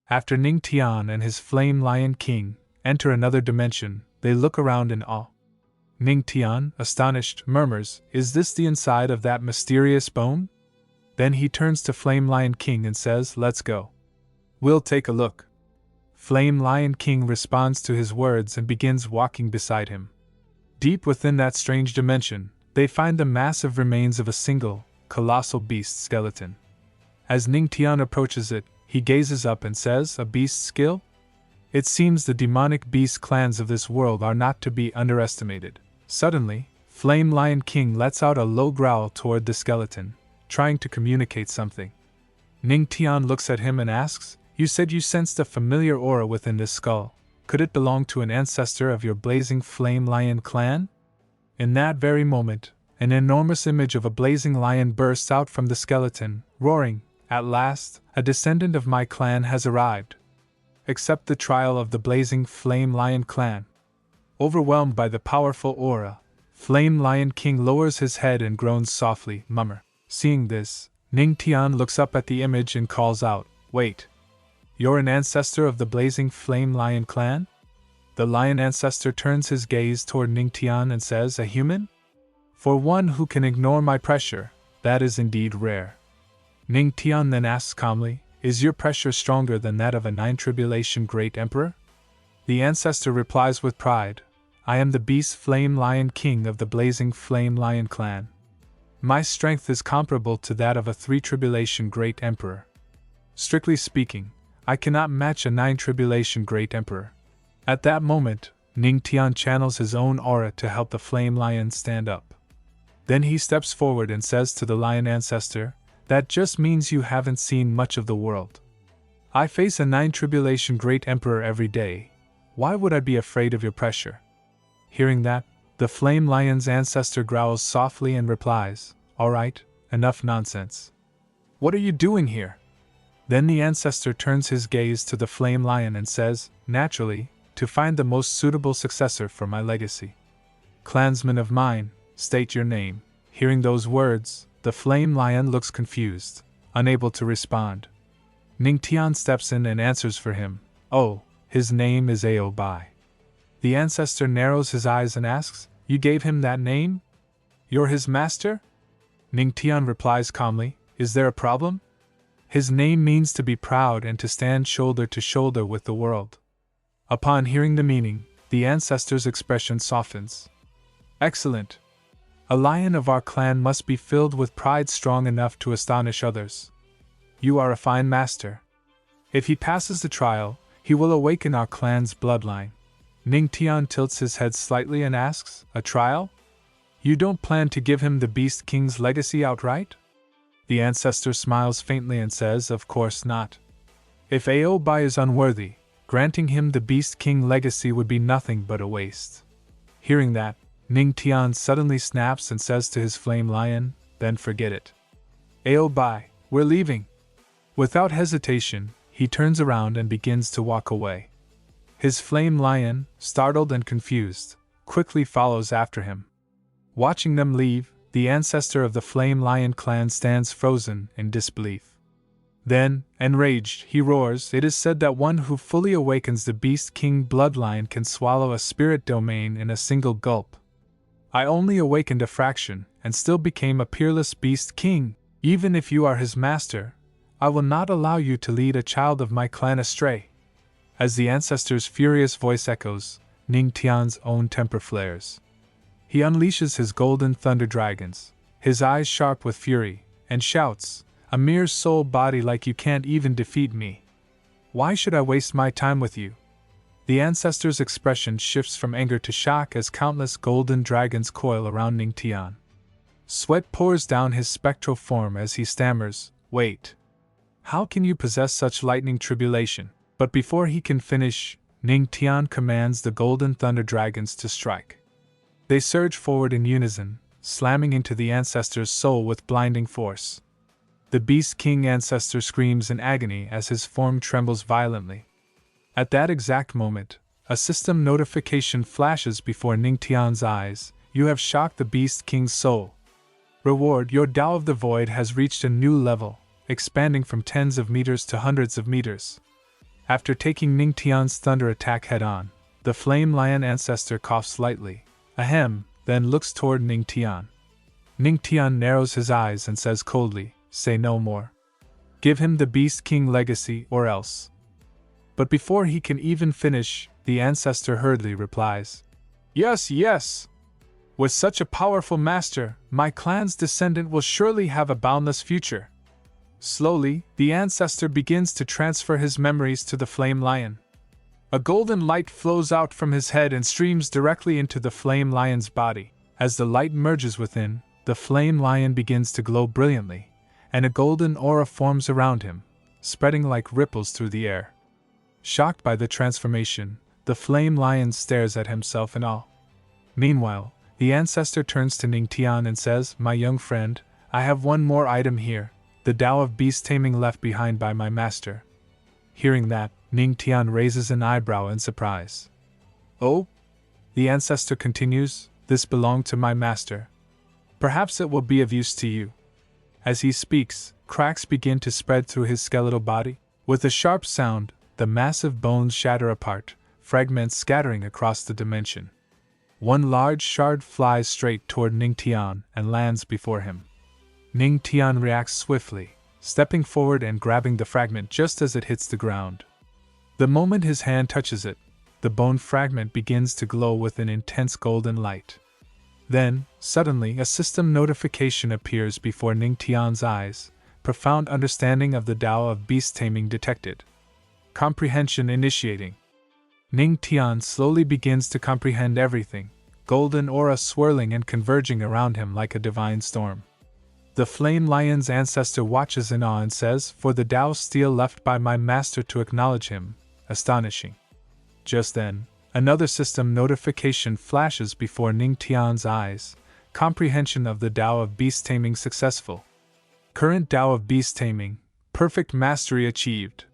After Ning Tion and his Flame Lion King enter another dimension, they look around in awe. Ning Tion, astonished, murmurs, "Is this the inside of that mysterious bone?" Then he turns to Flame Lion King and says, "Let's go. We'll take a look." Flame Lion King responds to his words and begins walking beside him. Deep within that strange dimension, they find the massive remains of a single, colossal beast skeleton. As Ning Tion approaches it, he gazes up and says, "A beast's skill?" It seems the demonic beast clans of this world are not to be underestimated. Suddenly, Flame Lion King lets out a low growl toward the skeleton, trying to communicate something. Ning Tion looks at him and asks, "You said you sensed a familiar aura within this skull. Could it belong to an ancestor of your blazing Flame Lion clan?" In that very moment, an enormous image of a blazing lion bursts out from the skeleton, roaring, "At last, a descendant of my clan has arrived. Accept the trial of the blazing Flame Lion clan." Overwhelmed by the powerful aura, Flame Lion King lowers his head and groans softly, murmur. Seeing this, Ning Tion looks up at the image and calls out, "Wait! You're an ancestor of the blazing Flame Lion clan?" The lion ancestor turns his gaze toward Ning Tion and says, "A human? For one who can ignore my pressure, that is indeed rare." Ning Tion then asks calmly, "Is your pressure stronger than that of a Nine Tribulation Great Emperor?" The ancestor replies with pride, "I am the Beast Flame Lion King of the blazing Flame Lion clan. My strength is comparable to that of a Three Tribulation Great Emperor. Strictly speaking, I cannot match a Nine Tribulation Great Emperor." At that moment, Ning Tion channels his own aura to help the Flame Lion stand up. Then he steps forward and says to the lion ancestor, "That just means you haven't seen much of the world. I face a Nine Tribulation Great Emperor every day. Why would I be afraid of your pressure?" Hearing that, the Flame Lion's ancestor growls softly and replies, "All right, enough nonsense. What are you doing here?" Then the ancestor turns his gaze to the Flame Lion and says, "Naturally, to find the most suitable successor for my legacy. Clansman of mine, state your name." Hearing those words, the Flame Lion looks confused, unable to respond. Ning Tion steps in and answers for him, "Oh, his name is Aobai." The ancestor narrows his eyes and asks, "You gave him that name? You're his master?" Ning Tion replies calmly, "Is there a problem? His name means to be proud and to stand shoulder to shoulder with the world." Upon hearing the meaning, the ancestor's expression softens. "Excellent. A lion of our clan must be filled with pride strong enough to astonish others. You are a fine master. If he passes the trial, he will awaken our clan's bloodline." Ning Tion tilts his head slightly and asks, "A trial? You don't plan to give him the Beast King's legacy outright?" The ancestor smiles faintly and says, "Of course not. If Aobai is unworthy, granting him the Beast King legacy would be nothing but a waste." Hearing that, Ning Tion suddenly snaps and says to his Flame Lion, "Then forget it. Aobai, we're leaving." Without hesitation, he turns around and begins to walk away. His Flame Lion, startled and confused, quickly follows after him. Watching them leave, the ancestor of the Flame Lion clan stands frozen in disbelief. Then, enraged, he roars, "It is said that one who fully awakens the Beast King bloodline can swallow a spirit domain in a single gulp. I only awakened a fraction, and still became a peerless Beast King. Even if you are his master, I will not allow you to lead a child of my clan astray." As the ancestor's furious voice echoes, Ning Tion's own temper flares. He unleashes his golden thunder dragons, his eyes sharp with fury, and shouts, "A mere soul body like you can't even defeat me. Why should I waste my time with you?" The ancestor's expression shifts from anger to shock as countless golden dragons coil around Ning Tion. Sweat pours down his spectral form as he stammers, "Wait. How can you possess such lightning tribulation?" But before he can finish, Ning Tion commands the golden thunder dragons to strike. They surge forward in unison, slamming into the ancestor's soul with blinding force. The Beast King ancestor screams in agony as his form trembles violently. At that exact moment, a system notification flashes before Ning Tion's eyes. "You have shocked the Beast King's soul. Reward, your Tao of the Void has reached a new level, expanding from tens of meters to hundreds of meters." After taking Ning Tion's thunder attack head-on, the Flame Lion ancestor coughs slightly, ahem, then looks toward Ning Tion. Ning Tion narrows his eyes and says coldly, "Say no more. Give him the Beast King legacy or else." But before he can even finish, the ancestor hurriedly replies, "Yes, yes! With such a powerful master, my clan's descendant will surely have a boundless future." Slowly, the ancestor begins to transfer his memories to the Flame Lion. A golden light flows out from his head and streams directly into the Flame Lion's body. As the light merges within, the Flame Lion begins to glow brilliantly, and a golden aura forms around him, spreading like ripples through the air. Shocked by the transformation, the Flame Lion stares at himself in awe. Meanwhile, the ancestor turns to Ning Tion and says, "My young friend, I have one more item here, the Tao of Beast Taming left behind by my master." Hearing that, Ning Tion raises an eyebrow in surprise. "Oh?" The ancestor continues, "This belonged to my master. Perhaps it will be of use to you." As he speaks, cracks begin to spread through his skeletal body. With a sharp sound, the massive bones shatter apart, fragments scattering across the dimension. One large shard flies straight toward Ning Tion and lands before him. Ning Tion reacts swiftly, stepping forward and grabbing the fragment just as it hits the ground. The moment his hand touches it, the bone fragment begins to glow with an intense golden light. Then, suddenly, a system notification appears before Ning Tion's eyes, profound understanding of the Tao of beast taming detected. Comprehension initiating. Ning Tion slowly begins to comprehend everything, golden aura swirling and converging around him like a divine storm. The Flame Lion's ancestor watches in awe and says, "For the Tao steel left by my master to acknowledge him, astonishing." Just then, another system notification flashes before Ning Tion's eyes, comprehension of the Tao of beast taming successful. Current Tao of beast taming, perfect mastery achieved.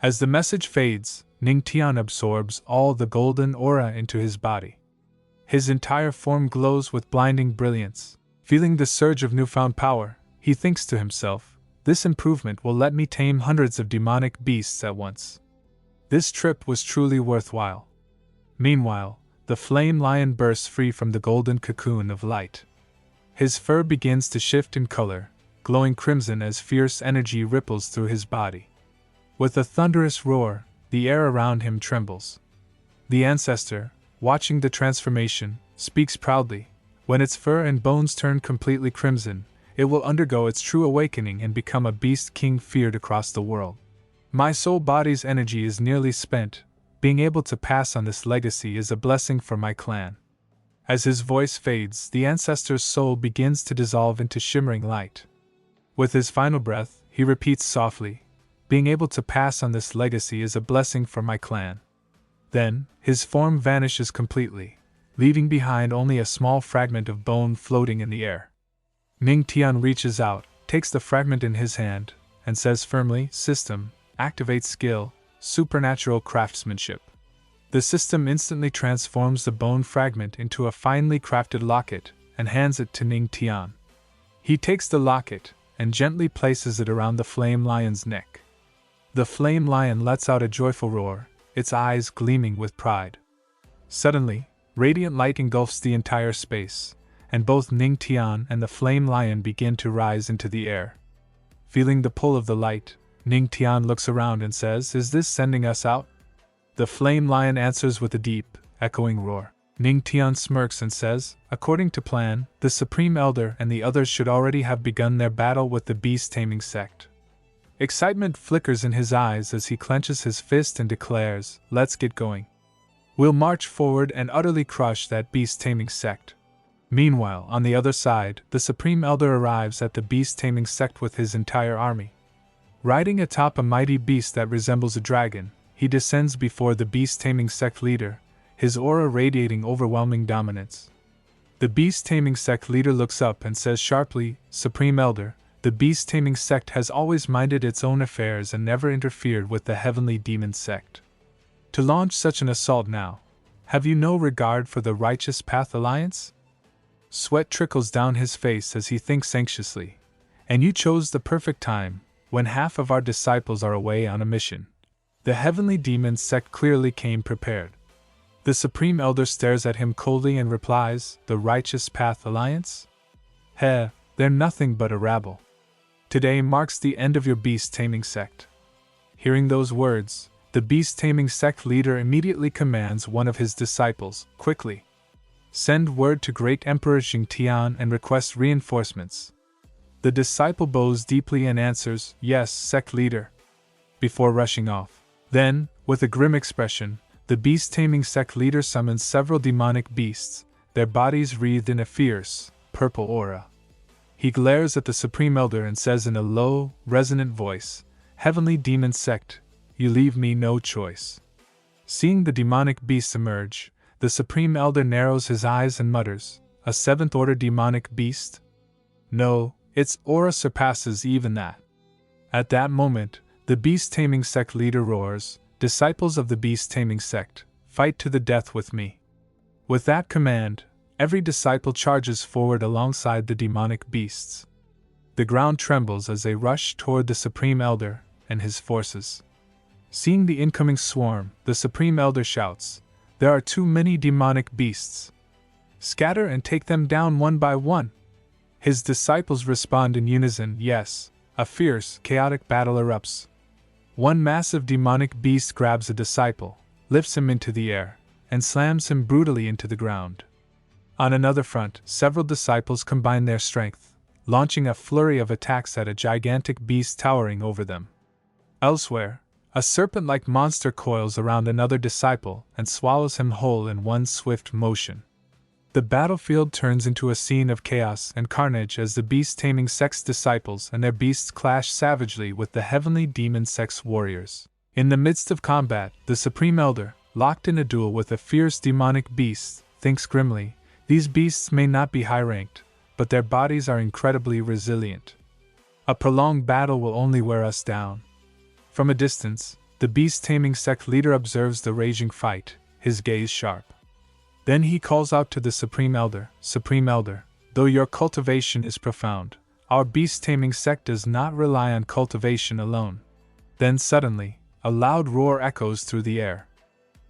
As the message fades, Ning Tion absorbs all the golden aura into his body. His entire form glows with blinding brilliance. Feeling the surge of newfound power, he thinks to himself, "This improvement will let me tame hundreds of demonic beasts at once. This trip was truly worthwhile." Meanwhile, the Flame Lion bursts free from the golden cocoon of light. His fur begins to shift in color, glowing crimson as fierce energy ripples through his body. With a thunderous roar, the air around him trembles. The ancestor, watching the transformation, speaks proudly. When its fur and bones turn completely crimson, it will undergo its true awakening and become a beast king feared across the world. My soul body's energy is nearly spent. Being able to pass on this legacy is a blessing for my clan. As his voice fades, the ancestor's soul begins to dissolve into shimmering light. With his final breath, he repeats softly, "Being able to pass on this legacy is a blessing for my clan." Then, his form vanishes completely, leaving behind only a small fragment of bone floating in the air. Ning Tion reaches out, takes the fragment in his hand, and says firmly, "System, activate skill, supernatural craftsmanship." The system instantly transforms the bone fragment into a finely crafted locket and hands it to Ning Tion. He takes the locket and gently places it around the Flame Lion's neck. The Flame Lion lets out a joyful roar, its eyes gleaming with pride. Suddenly, radiant light engulfs the entire space, and both Ning Tion and the Flame Lion begin to rise into the air. Feeling the pull of the light, Ning Tion looks around and says, "Is this sending us out?" The Flame Lion answers with a deep, echoing roar. Ning Tion smirks and says, "According to plan, the Supreme Elder and the others should already have begun their battle with the beast-taming sect." Excitement flickers in his eyes as he clenches his fist and declares, "Let's get going. We'll march forward and utterly crush that beast-taming sect." Meanwhile, on the other side, the Supreme Elder arrives at the beast-taming sect with his entire army. Riding atop a mighty beast that resembles a dragon, he descends before the beast-taming sect leader, his aura radiating overwhelming dominance. The beast-taming sect leader looks up and says sharply, "Supreme Elder, the beast-taming sect has always minded its own affairs and never interfered with the heavenly demon sect. To launch such an assault now, have you no regard for the Righteous Path Alliance?" Sweat trickles down his face as he thinks anxiously. "And you chose the perfect time, when half of our disciples are away on a mission." The heavenly demon sect clearly came prepared. The Supreme Elder stares at him coldly and replies, "The Righteous Path Alliance? Heh, they're nothing but a rabble. Today marks the end of your beast-taming sect." Hearing those words, the beast-taming sect leader immediately commands one of his disciples, "Quickly! Send word to Great Emperor Ning Tion and request reinforcements." The disciple bows deeply and answers, "Yes, sect leader," before rushing off. Then, with a grim expression, the beast-taming sect leader summons several demonic beasts, their bodies wreathed in a fierce, purple aura. He glares at the Supreme Elder and says in a low, resonant voice, "Heavenly demon sect, you leave me no choice." Seeing the demonic beasts emerge, the Supreme Elder narrows his eyes and mutters, "A seventh-order demonic beast? No, its aura surpasses even that." At that moment, the beast-taming sect leader roars, "Disciples of the beast-taming sect, fight to the death with me." With that command, every disciple charges forward alongside the demonic beasts. The ground trembles as they rush toward the Supreme Elder and his forces. Seeing the incoming swarm, the Supreme Elder shouts, "There are too many demonic beasts. Scatter and take them down one by one." His disciples respond in unison, "Yes." A fierce, chaotic battle erupts. One massive demonic beast grabs a disciple, lifts him into the air, and slams him brutally into the ground. On another front, several disciples combine their strength, launching a flurry of attacks at a gigantic beast towering over them. Elsewhere, a serpent-like monster coils around another disciple and swallows him whole in one swift motion. The battlefield turns into a scene of chaos and carnage as the beast-taming sect's disciples and their beasts clash savagely with the heavenly demon sect's warriors. In the midst of combat, the Supreme Elder, locked in a duel with a fierce demonic beast, thinks grimly, "These beasts may not be high-ranked, but their bodies are incredibly resilient. A prolonged battle will only wear us down." From a distance, the beast-taming sect leader observes the raging fight, his gaze sharp. Then he calls out to the Supreme Elder, "Supreme Elder, though your cultivation is profound, our beast-taming sect does not rely on cultivation alone." Then suddenly, a loud roar echoes through the air.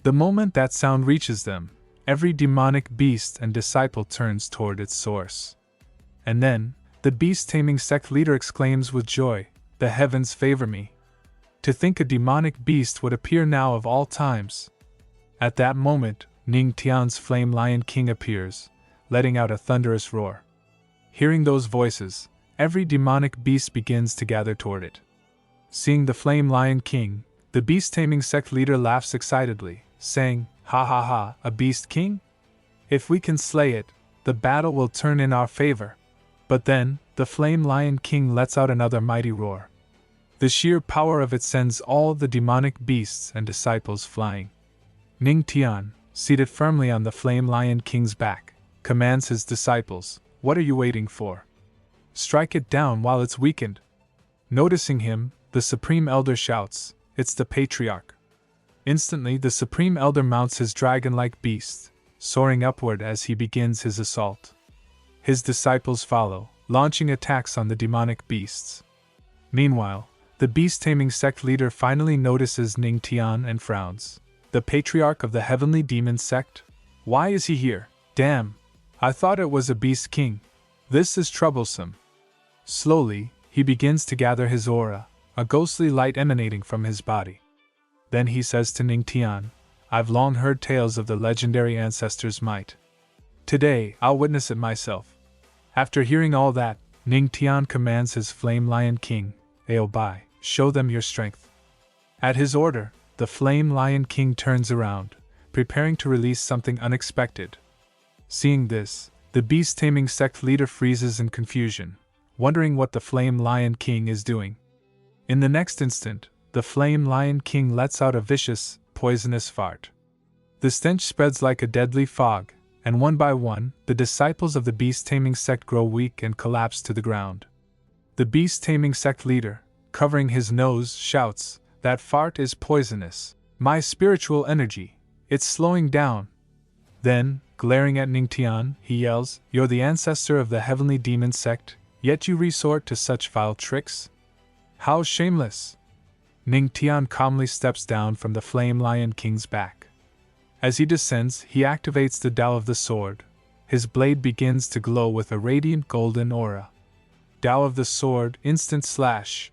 The moment that sound reaches them, every demonic beast and disciple turns toward its source. And then, the beast-taming sect leader exclaims with joy, "The heavens favor me. To think a demonic beast would appear now of all times." At that moment, Ning Tion's Flame Lion King appears, letting out a thunderous roar. Hearing those voices, every demonic beast begins to gather toward it. Seeing the Flame Lion King, the beast-taming sect leader laughs excitedly, saying, "Ha ha ha, a beast king? If we can slay it, the battle will turn in our favor." But then, the Flame Lion King lets out another mighty roar. The sheer power of it sends all the demonic beasts and disciples flying. Ning Tion, seated firmly on the Flame Lion King's back, commands his disciples, "What are you waiting for? Strike it down while it's weakened." Noticing him, the Supreme Elder shouts, "It's the Patriarch." Instantly the Supreme Elder mounts his dragon-like beast, soaring upward as he begins his assault. His disciples follow, launching attacks on the demonic beasts. Meanwhile, the beast-taming sect leader finally notices Ning Tion and frowns. "The Patriarch of the Heavenly Demon Sect? Why is he here? Damn! I thought it was a beast king. This is troublesome." Slowly, he begins to gather his aura, a ghostly light emanating from his body. Then he says to Ning Tion, "I've long heard tales of the legendary ancestor's might. Today, I'll witness it myself." After hearing all that, Ning Tion commands his Flame Lion King, "Aobai, show them your strength." At his order, the Flame Lion King turns around, preparing to release something unexpected. Seeing this, the beast-taming sect leader freezes in confusion, wondering what the Flame Lion King is doing. In the next instant, the Flame Lion King lets out a vicious, poisonous fart. The stench spreads like a deadly fog, and one by one, the disciples of the beast-taming sect grow weak and collapse to the ground. The beast-taming sect leader, covering his nose, shouts, "That fart is poisonous. My spiritual energy, it's slowing down." Then, glaring at Ning Tion, he yells, "You're the ancestor of the heavenly demon sect, yet you resort to such vile tricks? How shameless!" Ning Tion calmly steps down from the Flame Lion King's back. As he descends, he activates the Tao of the sword. His blade begins to glow with a radiant golden aura. Tao of the sword, instant slash.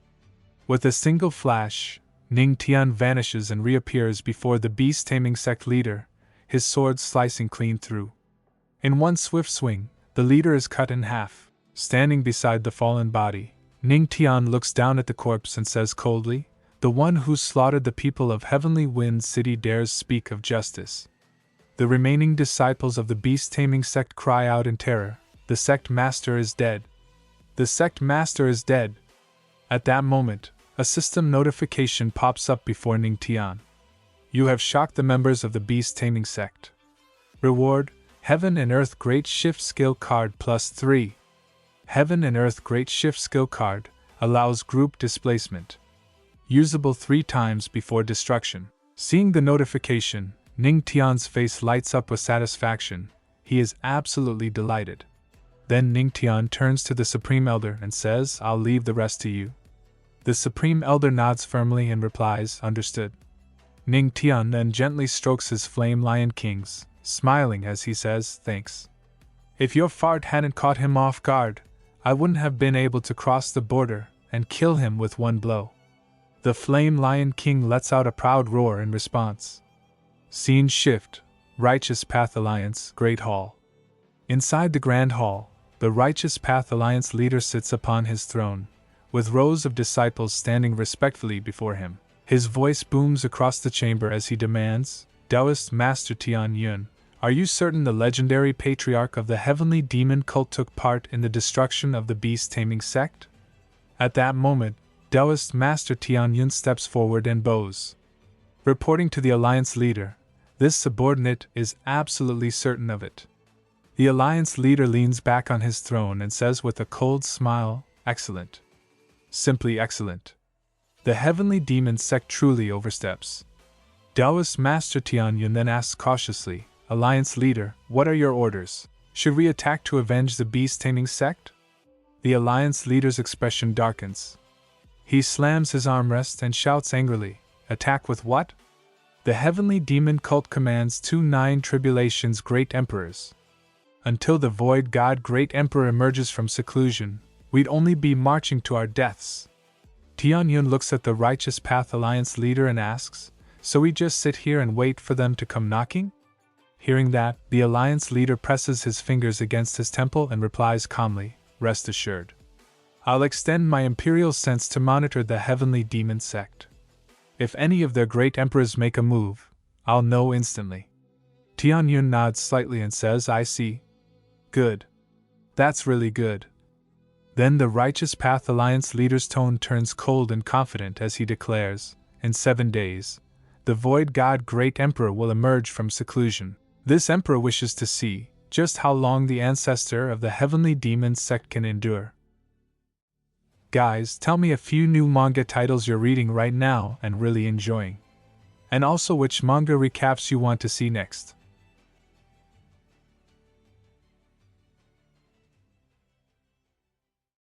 With a single flash, Ning Tion vanishes and reappears before the beast-taming sect leader, his sword slicing clean through. In one swift swing, the leader is cut in half. Standing beside the fallen body, Ning Tion looks down at the corpse and says coldly, "The one who slaughtered the people of Heavenly Wind City dares speak of justice." The remaining disciples of the beast-taming sect cry out in terror, "The sect master is dead! The sect master is dead!" At that moment, a system notification pops up before Ning Tion. "You have shocked the members of the beast-taming sect. Reward, Heaven and Earth Great Shift Skill Card +3. Heaven and Earth Great Shift Skill Card allows group displacement. Usable 3 times before destruction." Seeing the notification, Ning Tion's face lights up with satisfaction. He is absolutely delighted. Then Ning Tion turns to the Supreme Elder and says, "I'll leave the rest to you." The Supreme Elder nods firmly and replies, "Understood." Ning Tion then gently strokes his Flame Lion Kings, smiling as he says, "Thanks. If your fart hadn't caught him off guard, I wouldn't have been able to cross the border and kill him with one blow." The Flame Lion King lets out a proud roar in response. Scene shift, Righteous Path Alliance, Great Hall. Inside the Grand Hall, the Righteous Path Alliance leader sits upon his throne, with rows of disciples standing respectfully before him. His voice booms across the chamber as he demands, "Taoist Master Tian Yun, are you certain the legendary patriarch of the heavenly demon cult took part in the destruction of the beast-taming sect?" At that moment, Taoist Master Tian Yun steps forward and bows. Reporting to the Alliance leader, this subordinate is absolutely certain of it. The Alliance leader leans back on his throne and says with a cold smile, "Excellent. Simply excellent. The heavenly demon sect truly oversteps." Taoist Master Tian Yun then asks cautiously, "Alliance leader, what are your orders? Should we attack to avenge the beast-taming sect?" The Alliance leader's expression darkens. He slams his armrest and shouts angrily, "Attack with what? The heavenly demon cult commands 2 tribulations great emperors. Until the void god great emperor emerges from seclusion, we'd only be marching to our deaths." Tian Yun looks at the Righteous Path Alliance leader and asks, "So we just sit here and wait for them to come knocking?" Hearing that, the Alliance leader presses his fingers against his temple and replies calmly, "Rest assured. I'll extend my imperial sense to monitor the heavenly demon sect. If any of their great emperors make a move, I'll know instantly." Tian Yun nods slightly and says, "I see. Good. That's really good." Then the Righteous Path Alliance leader's tone turns cold and confident as he declares, "In 7 days, the Void God Great Emperor will emerge from seclusion. This emperor wishes to see just how long the ancestor of the heavenly demon sect can endure." Guys, tell me a few new manga titles you're reading right now and really enjoying. And also which manga recaps you want to see next.